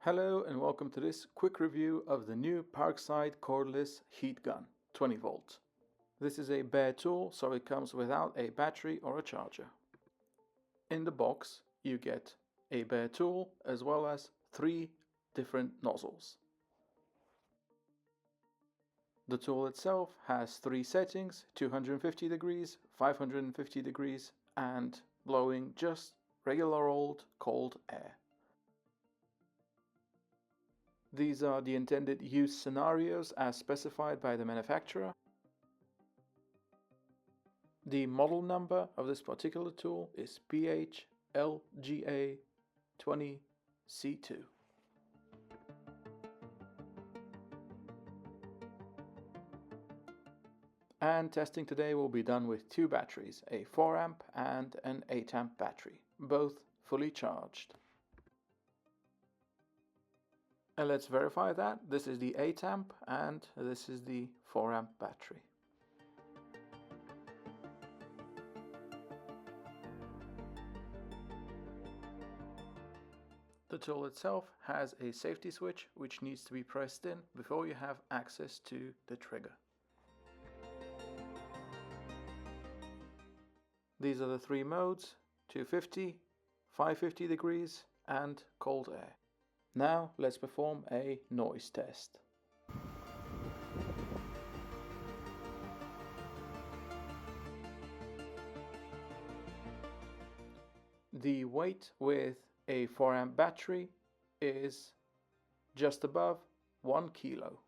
Hello and welcome to this quick review of the new PARKSIDE cordless heat gun, 20 volts. This is a bare tool, so it comes without a battery or a charger. In the box you get a bare tool as well as 3 different nozzles. The tool itself has 3 settings, 250 degrees, 550 degrees and blowing just regular old cold air. These are the intended use scenarios as specified by the manufacturer. The model number of this particular tool is PHLGA 20C2. And testing today will be done with 2 batteries, a 4 amp and an 8 amp battery, both fully charged. And let's verify that. This is the 8 amp and this is the 4 amp battery. The tool itself has a safety switch which needs to be pressed in before you have access to the trigger. These are the 3 modes: 250, 550 degrees and cold air. Now let's perform a noise test. The weight with a 4 amp battery is just above 1 kilo.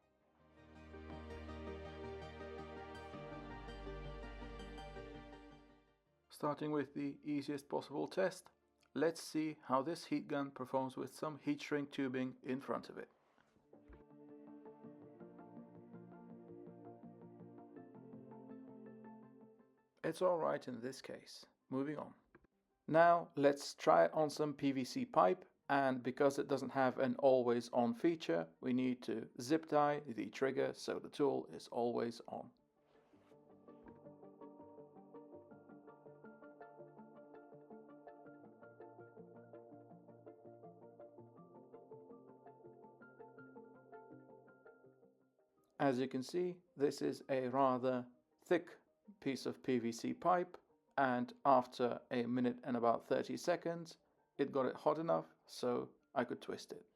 Starting with the easiest possible test, let's see how this heat gun performs with some heat shrink tubing in front of it. It's alright in this case. Moving on. Now let's try it on some PVC pipe, and because it doesn't have an always on feature, we need to zip tie the trigger so the tool is always on. As you can see, this is a rather thick piece of PVC pipe, and after a minute and about 30 seconds it got it hot enough so I could twist it.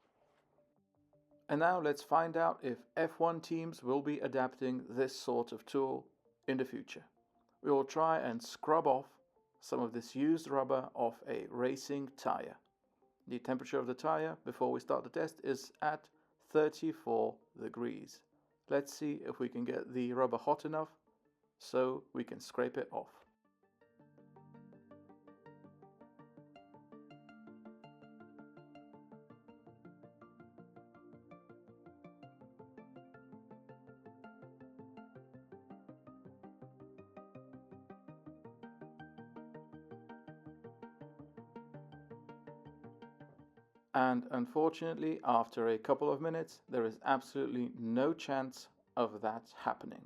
And now let's find out if F1 teams will be adapting this sort of tool in the future. We will try and scrub off some of this used rubber off a racing tire. The temperature of the tire before we start the test is at 34 degrees. Let's see if we can get the rubber hot enough so we can scrape it off. And unfortunately, after a couple of minutes, there is absolutely no chance of that happening.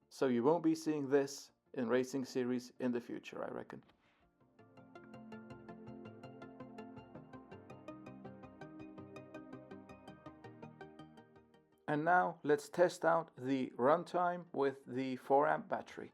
So you won't be seeing this in racing series in the future, I reckon. And now let's test out the runtime with the 4 amp battery.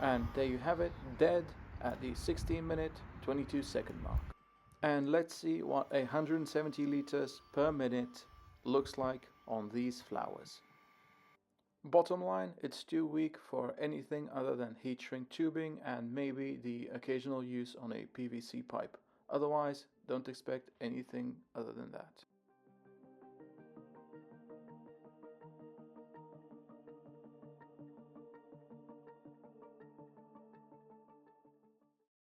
And there you have it, dead at the 16-minute 22-second mark. And let's see what 170 liters per minute looks like on these flowers. Bottom line, it's too weak for anything other than heat shrink tubing and maybe the occasional use on a PVC pipe. Otherwise, don't expect anything other than that.